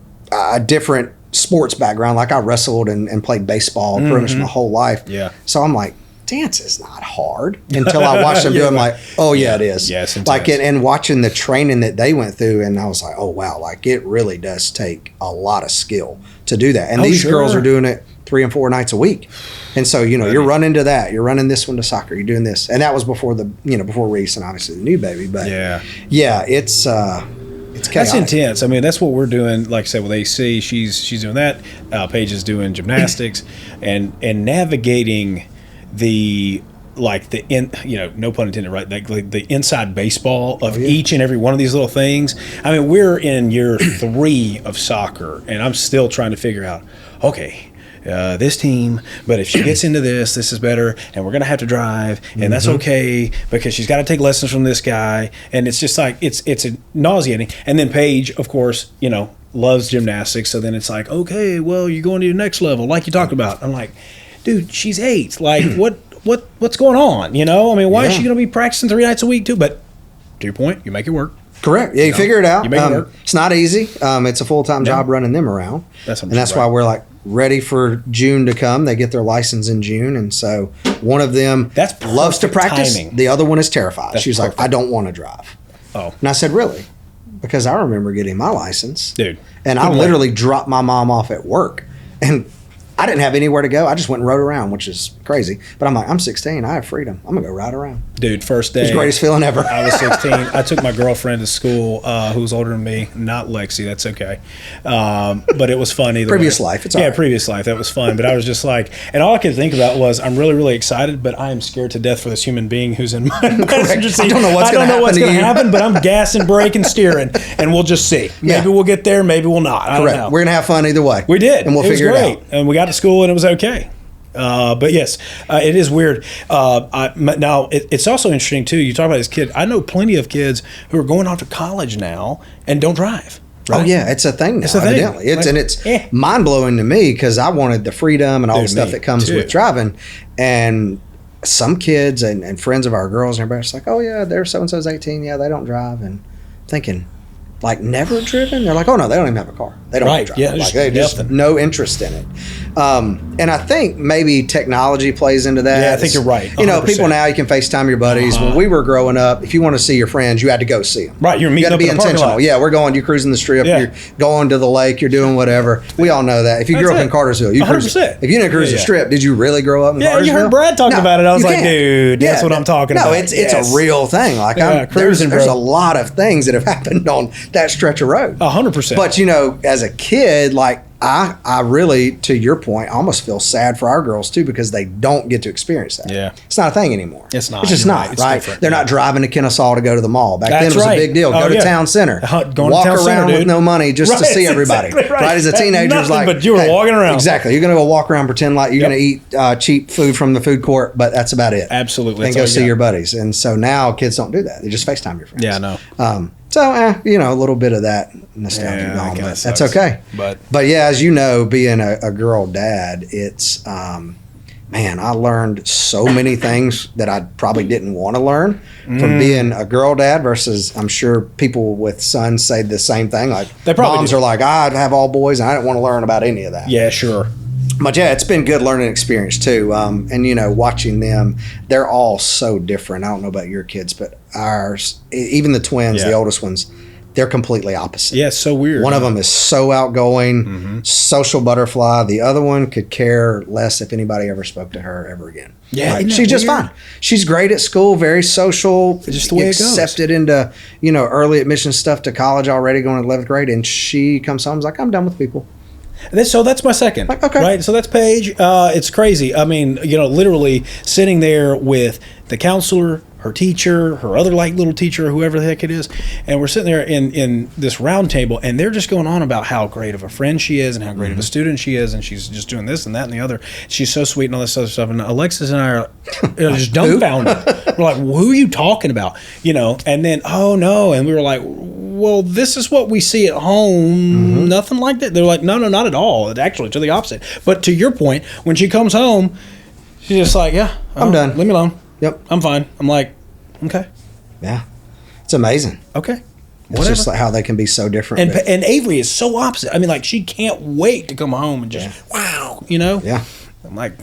different sports background, like I wrestled and played baseball pretty much my whole life. Yeah. So I'm like, dance is not hard until I watched them do it. I'm like, oh yeah, it is. Yes. Like and watching the training that they went through, and I was like, oh wow, like it really does take a lot of skill to do that. And these girls are doing it 3 and 4 nights a week. And so, you're running to that. You're running this one to soccer. You're doing this. And that was before before Reese and obviously the new baby. But it's chaotic. That's intense. I mean, that's what we're doing. Like I said, with AC, she's doing that. Paige is doing gymnastics and navigating no pun intended, right? Like the inside baseball of each and every one of these little things. I mean, we're in year 3 of soccer, and I'm still trying to figure out, okay, this team, but if she gets into this is better, and we're going to have to drive, and that's okay, because she's got to take lessons from this guy, and it's just like, it's nauseating. And then Paige, of course, loves gymnastics, so then it's like, okay, well, you're going to your next level, like you talked about. I'm like, dude, she's 8. Like, what's going on, I mean, why is she going to be practicing 3 nights a week, too? But to your point, you make it work. Correct. Yeah, you figure it out. You make it work. It's not easy. It's a full-time job running them around. That's why we're like ready for June to come. They get their license in June, and so one of them loves to practice. Timing. The other one is terrified. She's like, I don't want to drive. Oh. And I said, really? Because I remember getting my license. Dude. And I literally dropped my mom off at work. And I didn't have anywhere to go. I just went and rode around, which is crazy. But I'm like, I'm 16. I have freedom. I'm going to go ride around. Dude, first day. It was the greatest feeling ever. I was 16. I took my girlfriend to school who was older than me. Not Lexi. That's okay. But it was fun either Previous way. Life. It's all right. Previous life. That was fun. But I was just like, and all I could think about was, I'm really, really excited, but I am scared to death for this human being who's in my passenger seat. I don't know what's going to happen, but I'm gassing, braking, steering, and we'll just see. Maybe we'll get there. Maybe we'll not. I don't know. We're going to have fun either way. We did. And we'll figure it out. And we got to school, and it was okay. But yes, it is weird. Now, it's also interesting, too. You talk about this kid. I know plenty of kids who are going off to college now and don't drive. Right? Oh, yeah. It's a thing now, evidently. It's mind-blowing to me because I wanted the freedom and all the stuff that comes with driving. And some kids and friends of our girls and everybody's like, oh, yeah, they're so-and-so's 18. Yeah, they don't drive. And thinking, like, never driven? They're like, oh, no, they don't even have a car. They don't drive. Yeah, like, they just no interest in it. And I think maybe technology plays into that. Yeah, I think you're right. 100%. People now, you can FaceTime your buddies. When we were growing up, if you want to see your friends, you had to go see them. Right, you're meeting up in the parking lot. You got to be intentional. You're cruising the strip, you're going to the lake, you're doing whatever. We all know that. If you grew up in Cartersville, you cruise. If you didn't cruise the strip, did you really grow up in Cartersville? Yeah, you heard Brad talking about it. I was like, dude, that's what I'm talking about. No, it's a real thing. Like, there's a lot of things that have happened on that stretch of road. 100%. But, as a kid, like, I really, to your point, almost feel sad for our girls too because they don't get to experience that. Yeah, it's not a thing anymore. It's not. It's just not right. They're not driving to Kennesaw to go to the mall. Back then it was a big deal. Go to town center. Walk around with no money just to see everybody. Exactly right. As a teenager, it's like, but you were walking around. Exactly. You're going to go walk around, pretend like you're going to eat cheap food from the food court, but that's about it. Absolutely. And go see your buddies. And so now kids don't do that. They just FaceTime your friends. Yeah, I know. So, a little bit of that nostalgia gone, but that's okay. But yeah, as you know, being a girl dad, it's man, I learned so many things that I probably didn't want to learn from being a girl dad versus, I'm sure people with sons say the same thing. Like, moms are like, I have all boys and I didn't want to learn about any of that. Yeah, sure. But yeah, it's been good learning experience too. And, you know, watching them, they're all so different. I don't know about your kids, but ours, even the twins, the oldest ones, they're completely opposite. Yeah, it's so weird. One of them is so outgoing, social butterfly. The other one could care less if anybody ever spoke to her ever again. Yeah, like, she's just fine. She's great at school, very social. It's just the way it goes. Accepted into, you know, early admission stuff to college already, going to 11th grade. And she comes home and is like, I'm done with people. So that's my second. Okay. Right? So that's Paige. It's crazy. I mean, you know, literally sitting there with the counselor, her teacher, her other like little teacher, whoever the heck it is, and we're sitting there in this round table, and they're just going on about how great of a friend she is and how great of a student she is, and she's just doing this and that and the other. She's so sweet and all this other stuff. And Alexis and I are just dumbfounded. We're like, who are you talking about? You know, and then, oh no. And we were like, well, this is what we see at home. Nothing like that. They're like, no, not at all. Actually, to the opposite. But to your point, when she comes home, she's just like, yeah, I'm done. Leave me alone. Yep. I'm fine. I'm like, okay. Yeah. It's amazing. Okay. It's just like how they can be so different. And Avery is so opposite. I mean, like, she can't wait to come home and just, wow, you know? Yeah. I'm like,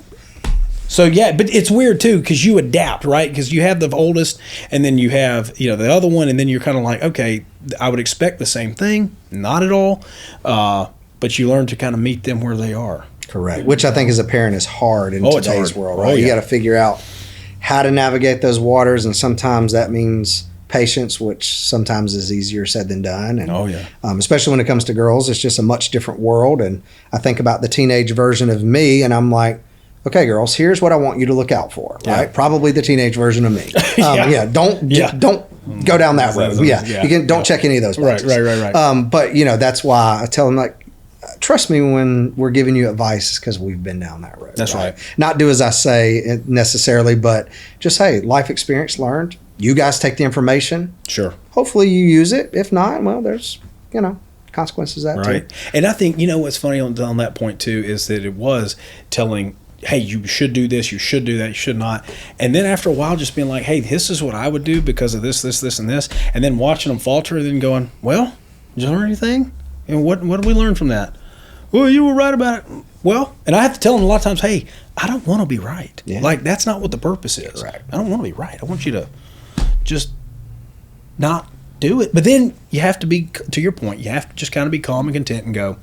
so yeah, but it's weird too, because you adapt, right? Because you have the oldest, and then you have, you know, the other one, and then you're kind of like, okay, I would expect the same thing. Not at all. But you learn to kind of meet them where they are. Correct. Which I think as a parent is hard in today's world, right? You got to figure out how to navigate those waters, and sometimes that means patience, which sometimes is easier said than done. And especially when it comes to girls, it's just a much different world. And I think about the teenage version of me, and I'm like, okay, girls, here's what I want you to look out for, right? Probably the teenage version of me. Don't go down that road. You can don't check any of those boxes. Right. But you know, that's why I tell them, like, trust me when we're giving you advice, because we've been down that road. That's right. Not do as I say necessarily, but just, hey, life experience learned. You guys take the information. Sure. Hopefully you use it. If not, well, there's, you know, consequences of that too. And I think, you know, what's funny on that point too is that it was telling, hey, you should do this, you should do that, you should not. And then after a while just being like, hey, this is what I would do because of this, and this. And then watching them falter and then going, well, did you learn anything? And what did we learn from that? Well, you were right about it. Well, and I have to tell them a lot of times, hey, I don't want to be right. Yeah. Like, that's not what the purpose is. Correct. I don't want to be right. I want you to just not do it. But then you have to be, to your point, you have to just kind of be calm and content and go,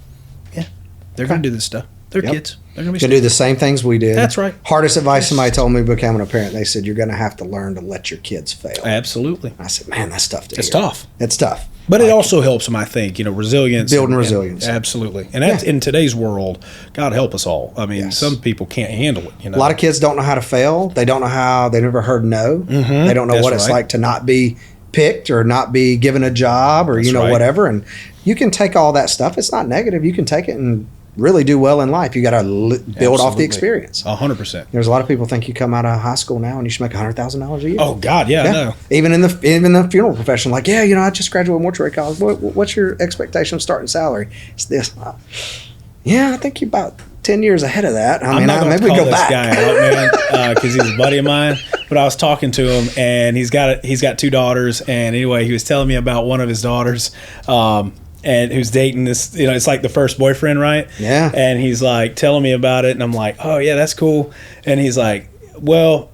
yeah, they're going to do this stuff. They're kids. They're going to do the same things we did. That's right. Hardest advice somebody told me becoming a parent, they said, you're going to have to learn to let your kids fail. Absolutely. I said, man, that's tough to hear. It's tough. It's tough. But it also helps them, I think, you know, resilience. Building resilience. Absolutely. And that's in today's world, God help us all. I mean, some people can't handle it, you know. A lot of kids don't know how to fail. They don't know how, they never heard no. They don't know what it's like to not be picked or not be given a job or, you know, whatever. And you can take all that stuff. It's not negative. You can take it and really do well in life. You got to build off the experience. 100%. There's a lot of people think you come out of high school now and you should make $100,000 a year. Oh God, I know. Even in the funeral profession, like, yeah, you know, I just graduated mortuary college. What's your expectation of starting salary? It's this. Yeah, I think you're about 10 years ahead of that. I mean, maybe we go back. This guy out, man, because he's a buddy of mine. But I was talking to him, and he's got 2 daughters. And anyway, he was telling me about one of his daughters. And who's dating this, you know, it's like the first boyfriend, right? Yeah. And he's like telling me about it, and I'm like, oh yeah, that's cool. And he's like, well,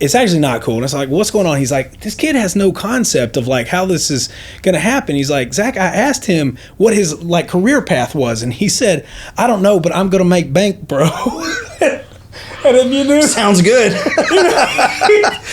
it's actually not cool. And it's like, what's going on? He's like, this kid has no concept of like how this is going to happen. He's like, Zach, I asked him what his like career path was, and he said, I don't know, but I'm going to make bank, bro. And if you knew, sounds good.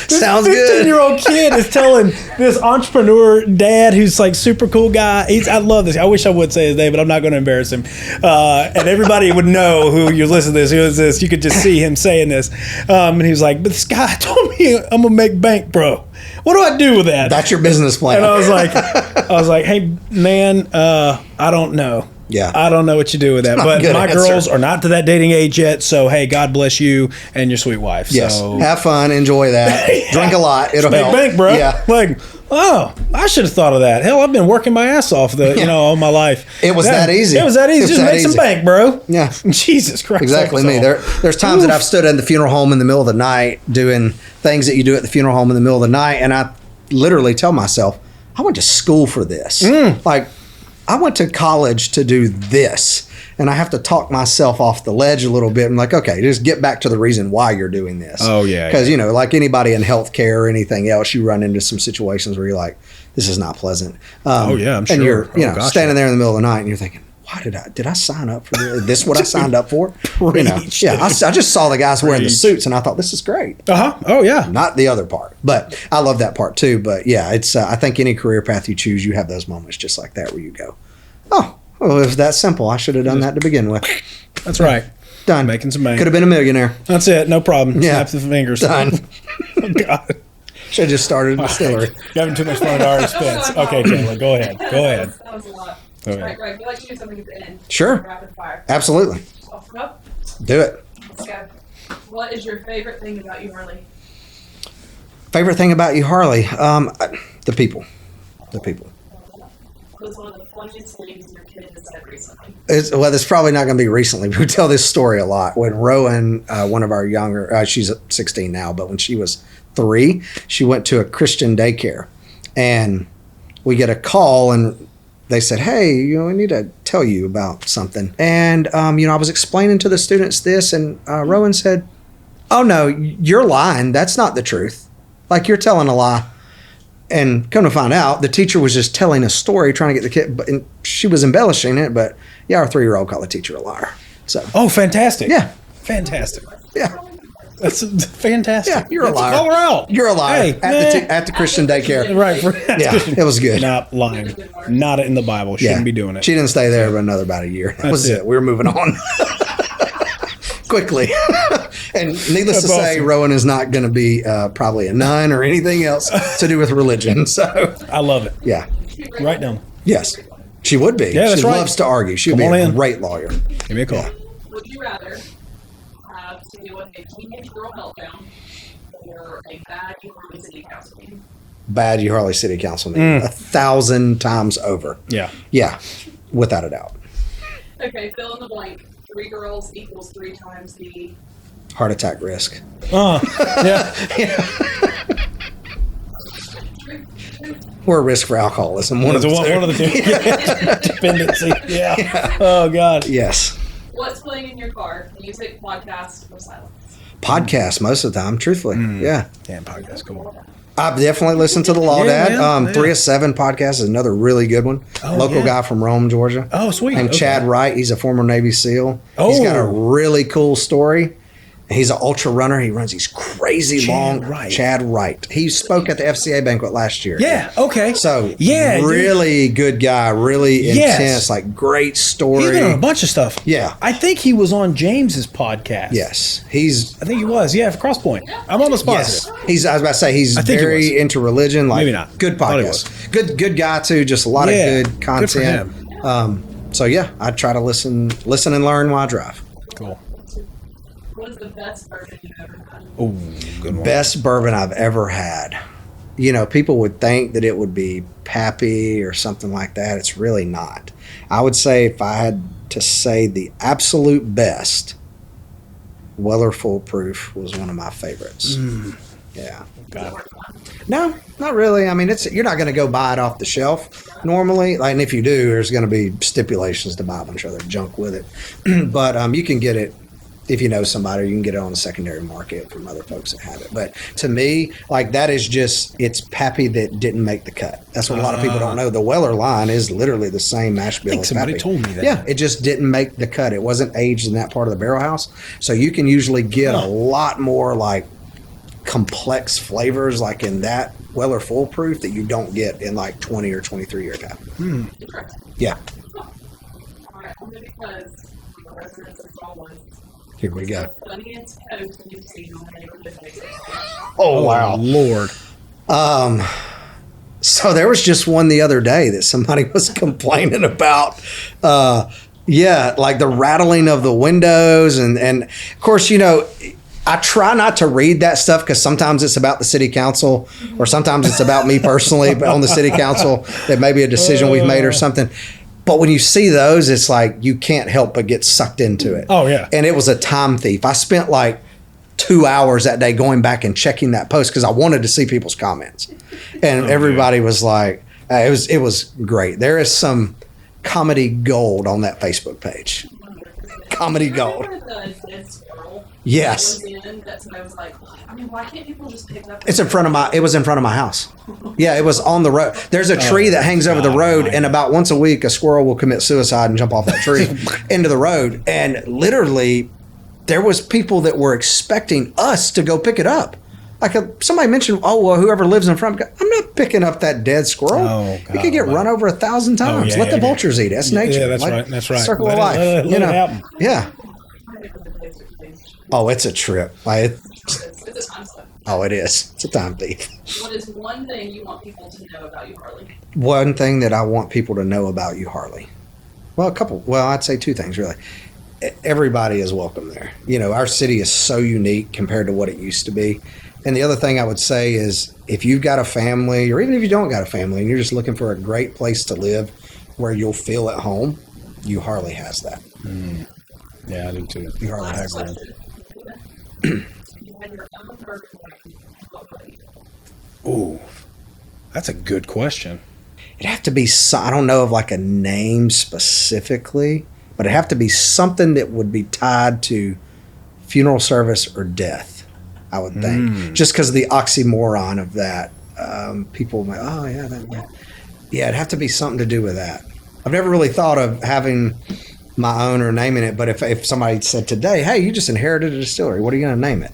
Sounds good. 15-year-old kid is telling this entrepreneur dad who's like super cool guy. I love this. I wish I would say his name, but I'm not going to embarrass him. And everybody would know who you listen to this. Who is this? You could just see him saying this. And he was like, but this guy told me I'm gonna make bank, bro. What do I do with that? That's your business plan. And I was like, hey man, I don't know. Yeah. I don't know what you do with that, but my girls are not to that dating age yet. So, hey, God bless you and your sweet wife. Yes. So. Have fun. Enjoy that. Drink a lot. It'll help. Bank, bro. Yeah. Like, oh, I should have thought of that. Hell, I've been working my ass off all my life. It was that easy. It was that easy. Just make some bank, bro. Yeah. Jesus Christ. Exactly me. There's times that I've stood in the funeral home in the middle of the night doing things that you do at the funeral home in the middle of the night, and I literally tell myself, I went to school for this. Like, I went to college to do this, and I have to talk myself off the ledge a little bit. I'm like, okay, just get back to the reason why you're doing this. Oh, yeah. Because, like anybody in healthcare or anything else, you run into some situations where you're like, this is not pleasant. I'm sure. And you're standing there in the middle of the night, and you're thinking, why did I sign up for this? Is this what I signed up for? Yeah, I just saw the guys wearing the suits, and I thought, this is great. Oh, yeah. Not the other part, but I love that part too. But yeah, it's I think any career path you choose, you have those moments just like that where you go, oh, well, it was that simple. I should have done that to begin with. That's right. Done. Making some money. Could have been a millionaire. That's it. No problem. Yeah. Snap the fingers. Done. Oh, God. Should have just started a distillery. You're having too much fun at our expense. Okay, Chandler, go ahead. That was a lot. Okay. All right, Greg, we'd like to do something at the end. Sure. Rapid fire. Absolutely. Off and up. Do it. Let's go. What is your favorite thing about Euharlee? Favorite thing about Euharlee? The people. The people. What is one of the funniest things your kid has said recently? It's probably not going to be recently. We tell this story a lot. When Rowan, one of our younger, she's 16 now, but when she was 3, she went to a Christian daycare, and we get a call, and they said, hey, we need to tell you about something. And, I was explaining to the students this, and Rowan said, oh, no, you're lying. That's not the truth. Like, you're telling a lie. And come to find out, the teacher was just telling a story, trying to get the kid, and she was embellishing it. But yeah, our 3-year-old called the teacher a liar. So. Oh, fantastic! Yeah, fantastic. Yeah, that's fantastic. Yeah, you're a liar. Call her out. You're a liar. Hey, at the Christian daycare. Right. Yeah, it was good. Not lying. Not in the Bible. Shouldn't be doing it. She didn't stay there but another about a year. That was it. We were moving on quickly. And needless to say, awesome. Rowan is not going to be probably a nun or anything else to do with religion. So I love it. Yeah. Right down. Yes. She would be. Yeah, that's she right. loves to argue. She'd be a great lawyer. Give me a call. Yeah. Would you rather have to deal with a teenage girl meltdown or a bad Euharlee City Council meeting? Bad Euharlee City Council meeting. 1,000 times over. Yeah. Yeah. Without a doubt. Okay, fill in the blank. 3 girls equals 3 times the heart attack risk. Yeah. Or a risk for alcoholism. One of the two. Dependency. Yeah. Oh, God. Yes. What's playing in your car? Music, podcast, or silence? Podcast most of the time, truthfully. Yeah. Yeah, podcast. Cool. I've definitely listened to the Law Dad. 3 of 7 podcast is another really good one. Local guy from Rome, Georgia. Oh, sweet. And Chad Wright, he's a former Navy SEAL. He's got a really cool story. He's an ultra runner. He runs these crazy long. Chad Wright. He spoke at the FCA banquet last year. Yeah. Okay. So really good guy. Really intense. Like great story. He's been on a bunch of stuff. Yeah. I think he was on James's podcast. Yes. I think he was. Yeah. For Crosspoint. I'm almost positive. Yes. I was about to say he's very into religion. Like, maybe not. Good podcast. Good guy too. Just a lot of good content. Good for him. So yeah, I try to listen and learn while I drive. Cool. What is the best bourbon you've ever had? Oh, good one. Best bourbon I've ever had. People would think that it would be Pappy or something like that. It's really not. I would say if I had to say the absolute best, Weller Full Proof was one of my favorites. Yeah. Got it. No, not really. I mean, you're not going to go buy it off the shelf normally. Like, and if you do, there's going to be stipulations to buy a bunch of other junk with it. But you can get it. If you know somebody, you can get it on the secondary market from other folks that have it. But to me, like that is just, it's Pappy that didn't make the cut. That's what a lot of people don't know. The Weller line is literally the same mash bill as somebody Pappy. told me that. Yeah, it just didn't make the cut. It wasn't aged in that part of the barrel house. So you can usually get a lot more like complex flavors like in that Weller Full Proof that you don't get in like 20 or 23 year Pappy. Yeah. All right, only because the residents of Bourbon. Here we go. Funniest post you've seen on the neighborhood Facebook. Oh, wow. Lord. So So there was just one the other day that somebody was complaining about, like the rattling of the windows. And of course, you know, I try not to read that stuff because sometimes it's about the city council or sometimes it's about me personally but on the city council that maybe a decision we've made or something. But when you see those, it's like you can't help but get sucked into it. Oh, yeah. And it was a time thief. I spent like 2 hours that day going back and checking that post because I wanted to see people's comments. And everybody was like, it was great. There is some comedy gold on that Facebook page. Comedy gold. Yes. Was like, I mean, why can't people just pick up? It was in front of my house. Yeah, it was on the road. There's a tree that hangs over the road, and about once a week, a squirrel will commit suicide and jump off that tree into the road. And literally, there was people that were expecting us to go pick it up. Like somebody mentioned, whoever lives in front, I'm not picking up that dead squirrel. Oh, God, it could get run over 1,000 times. Let the vultures eat it. That's nature. Yeah, that's right. That's right. Circle of life. Let it happen. Yeah. Oh, it's a trip. It's a time slip. Oh, it is. It's a time thief. What is one thing you want people to know about Euharlee? One thing that I want people to know about Euharlee. Well, I'd say two things, really. Everybody is welcome there. You know, our city is so unique compared to what it used to be. And the other thing I would say is if you've got a family, or even if you don't got a family, and you're just looking for a great place to live where you'll feel at home, Euharlee has that. Mm. Yeah, I do too. Euharlee has that. Ooh, that's a good question. It'd have to be, I don't know of like a name specifically, but it'd have to be something that would be tied to funeral service or death, I would think. Just because of the oxymoron of that. People might, it'd have to be something to do with that. I've never really thought of having my own or naming it, but if somebody said today, hey, you just inherited a distillery, what are you going to name it?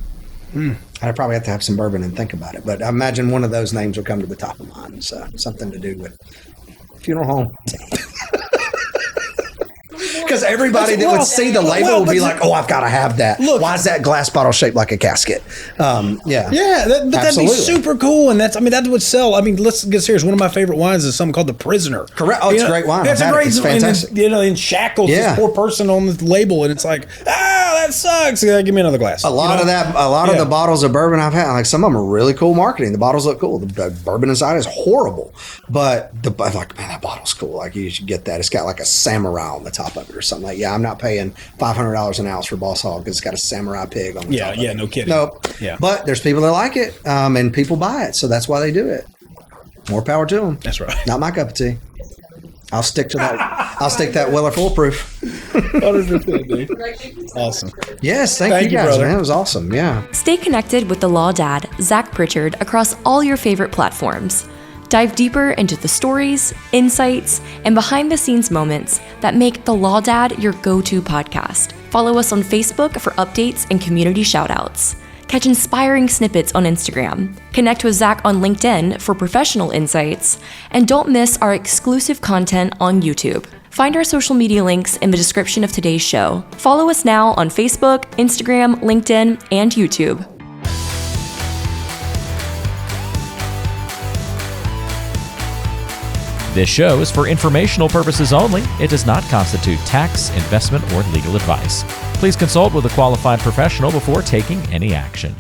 I'd probably have to have some bourbon and think about it, but I imagine one of those names will come to the top of mind. So something to do with funeral home. Because everybody that would see the label would be like, oh, I've got to have that. Look, why is that glass bottle shaped like a casket? That'd be super cool. And that would sell. I mean, let's get serious. One of my favorite wines is something called the Prisoner. Correct. Oh, it's a great wine. It's a great, it's fantastic. In shackles, this poor person on the label, and it's like, that sucks. Give me another glass. A lot of the bottles of bourbon I've had, like some of them are really cool marketing. The bottles look cool. The bourbon inside is horrible, but I'm like, man, that bottle's cool. Like you should get that. It's got like a samurai on the top of it or something. Like, I'm not paying $500 an ounce for Boss Hog because it's got a samurai pig on the top of it. No kidding. Nope. Yeah. But there's people that like it, and people buy it, so that's why they do it. More power to them. That's right. Not my cup of tea. I'll stick to that. I'll stick that Weller foolproof. 100%, dude. Awesome. Yes, thank you guys, brother. Man. It was awesome. Yeah. Stay connected with the Law Dad, Zach Pritchard, across all your favorite platforms. Dive deeper into the stories, insights, and behind-the-scenes moments that make The Law Dad your go-to podcast. Follow us on Facebook for updates and community shoutouts. Catch inspiring snippets on Instagram. Connect with Zach on LinkedIn for professional insights. And don't miss our exclusive content on YouTube. Find our social media links in the description of today's show. Follow us now on Facebook, Instagram, LinkedIn, and YouTube. This show is for informational purposes only. It does not constitute tax, investment, or legal advice. Please consult with a qualified professional before taking any action.